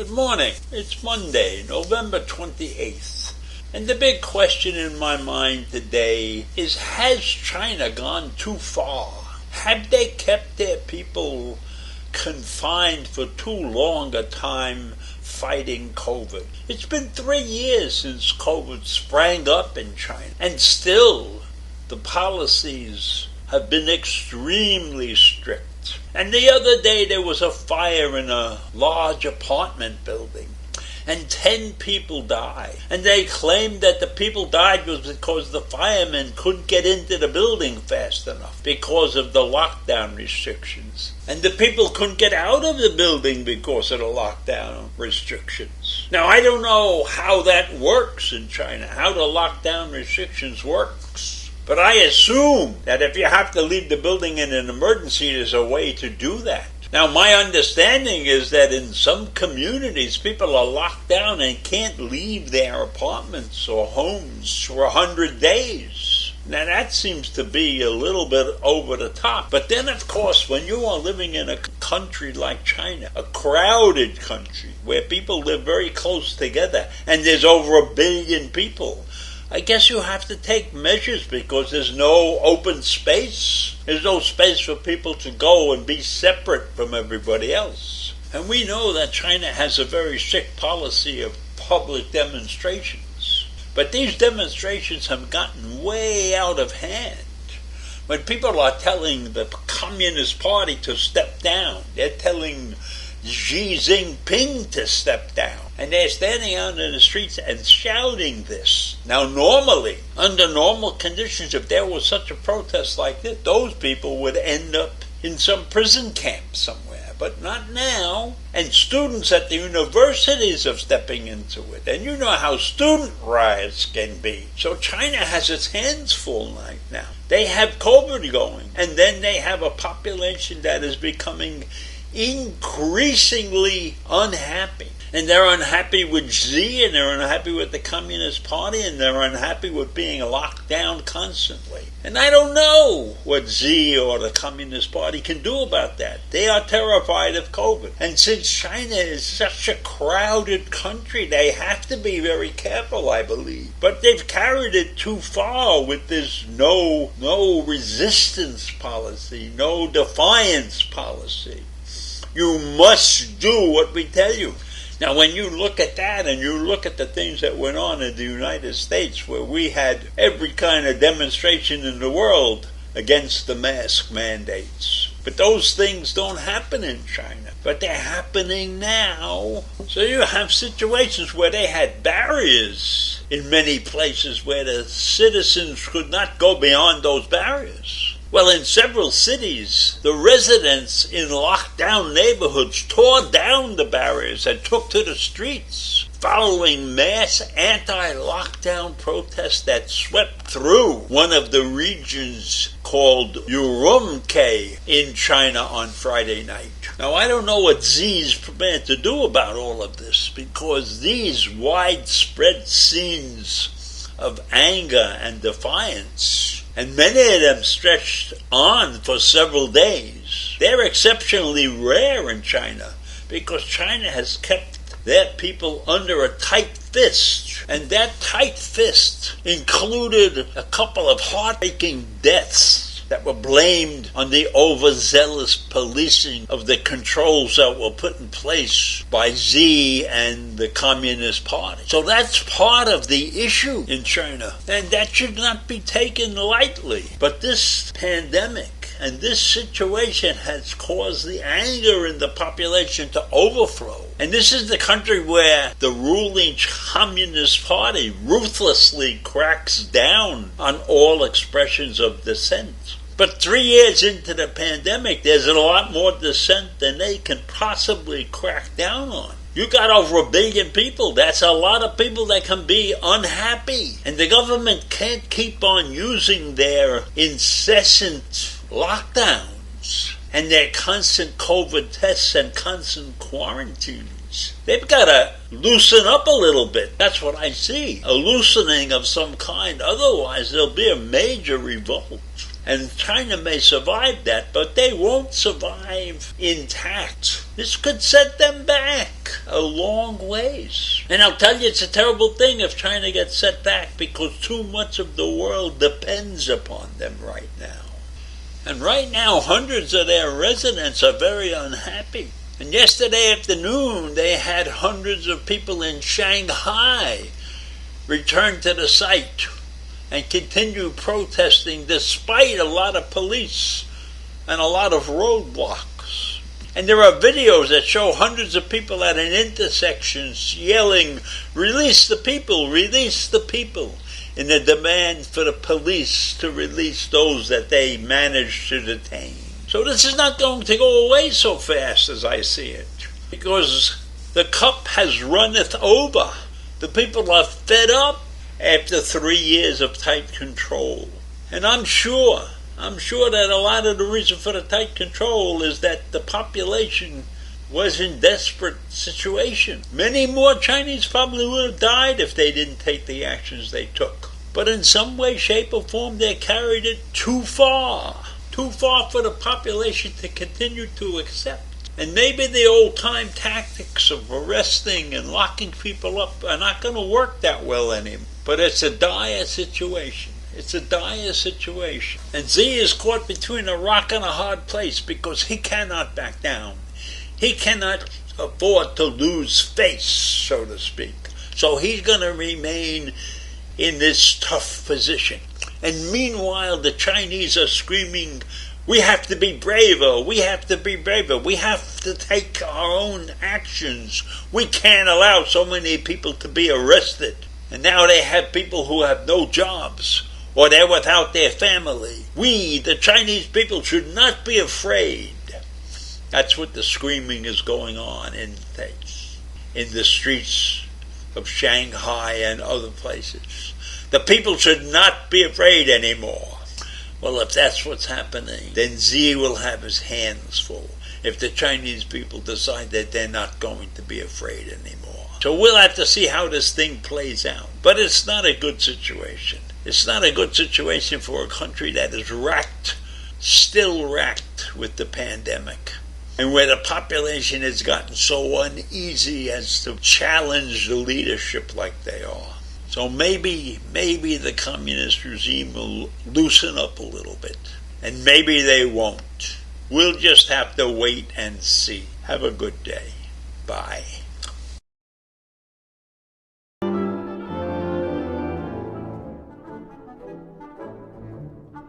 Good morning. It's Monday, November 28th. And the big question in my mind today is, has China gone too far? Have they kept their people confined for too long a time fighting COVID? It's been 3 years since COVID sprang up in China, and still the policies have been extremely strict. And the other day there was a fire in a large apartment building, and 10 people died. And they claimed that the people died was because the firemen couldn't get into the building fast enough because of the lockdown restrictions. And the people couldn't get out of the building because of the lockdown restrictions. Now, I don't know how that works in China, how the lockdown restrictions works. But I assume that if you have to leave the building in an emergency, there's a way to do that. Now, my understanding is that in some communities, people are locked down and can't leave their apartments or homes for 100 days. Now, that seems to be a little bit over the top. But then, of course, when you are living in a country like China, a crowded country where people live very close together, and there's over 1 billion people, I guess you have to take measures because there's no open space. There's no space for people to go and be separate from everybody else. And we know that China has a very strict policy of public demonstrations. But these demonstrations have gotten way out of hand. When people are telling the Communist Party to step down, they're telling Xi Jinping to step down. And they're standing out in the streets and shouting this. Now, normally, under normal conditions, if there was such a protest like this, those people would end up in some prison camp somewhere. But not now. And students at the universities are stepping into it. And you know how student riots can be. So China has its hands full right now. They have COVID going. And then they have a population that is becoming increasingly unhappy. And they're unhappy with Xi, and they're unhappy with the Communist Party, and they're unhappy with being locked down constantly. And I don't know what Xi or the Communist Party can do about that. They are terrified of COVID. And since China is such a crowded country, they have to be very careful, I believe. But they've carried it too far with this no resistance policy, no defiance policy. You must do what we tell you. Now, when you look at that and you look at the things that went on in the United States, where we had every kind of demonstration in the world against the mask mandates. But those things don't happen in China. But they're happening now. So you have situations where they had barriers in many places where the citizens could not go beyond those barriers. Well, in several cities, the residents in lockdown neighborhoods tore down the barriers and took to the streets, following mass anti-lockdown protests that swept through one of the regions called Urumqi in China on Friday night. Now, I don't know what Xi's prepared to do about all of this, because these widespread scenes of anger and defiance, and many of them stretched on for several days, they're exceptionally rare in China, because China has kept their people under a tight fist. And that tight fist included a couple of heartbreaking deaths that were blamed on the overzealous policing of the controls that were put in place by Xi and the Communist Party. So that's part of the issue in China, and that should not be taken lightly. But this pandemic and this situation has caused the anger in the population to overflow. And this is the country where the ruling Communist Party ruthlessly cracks down on all expressions of dissent. But 3 years into the pandemic, there's a lot more dissent than they can possibly crack down on. You got over 1 billion people. That's a lot of people that can be unhappy. And the government can't keep on using their incessant lockdowns and their constant COVID tests and constant quarantines. They've got to loosen up a little bit. That's what I see. A loosening of some kind. Otherwise, there'll be a major revolt. And China may survive that, but they won't survive intact. This could set them back a long ways. And I'll tell you, it's a terrible thing if China gets set back, because too much of the world depends upon them right now. And right now, hundreds of their residents are very unhappy. And yesterday afternoon, they had hundreds of people in Shanghai return to the site and continue protesting despite a lot of police and a lot of roadblocks. And there are videos that show hundreds of people at an intersection yelling, "Release the people, release the people," in the demand for the police to release those that they managed to detain. So this is not going to go away so fast as I see it, because the cup has runneth over. The people are fed up after 3 years of tight control. And I'm sure that a lot of the reason for the tight control is that the population was in desperate situation. Many more Chinese probably would have died if they didn't take the actions they took. But in some way, shape, or form, they carried it too far for the population to continue to accept. And maybe the old-time tactics of arresting and locking people up are not going to work that well anymore. But it's a dire situation. It's a dire situation. And Xi is caught between a rock and a hard place because he cannot back down. He cannot afford to lose face, so to speak. So he's going to remain in this tough position. And meanwhile, the Chinese are screaming, "We have to be braver, we have to be braver, we have to take our own actions. We can't allow so many people to be arrested." And now they have people who have no jobs, or they're without their family. We, the Chinese people, should not be afraid. That's what the screaming is going on in the streets of Shanghai and other places. The people should not be afraid anymore. Well, if that's what's happening, then Xi will have his hands full if the Chinese people decide that they're not going to be afraid anymore. So we'll have to see how this thing plays out. But it's not a good situation. It's not a good situation for a country that is still racked with the pandemic, and where the population has gotten so uneasy as to challenge the leadership like they are. So maybe the communist regime will loosen up a little bit. And maybe they won't. We'll just have to wait and see. Have a good day. Bye.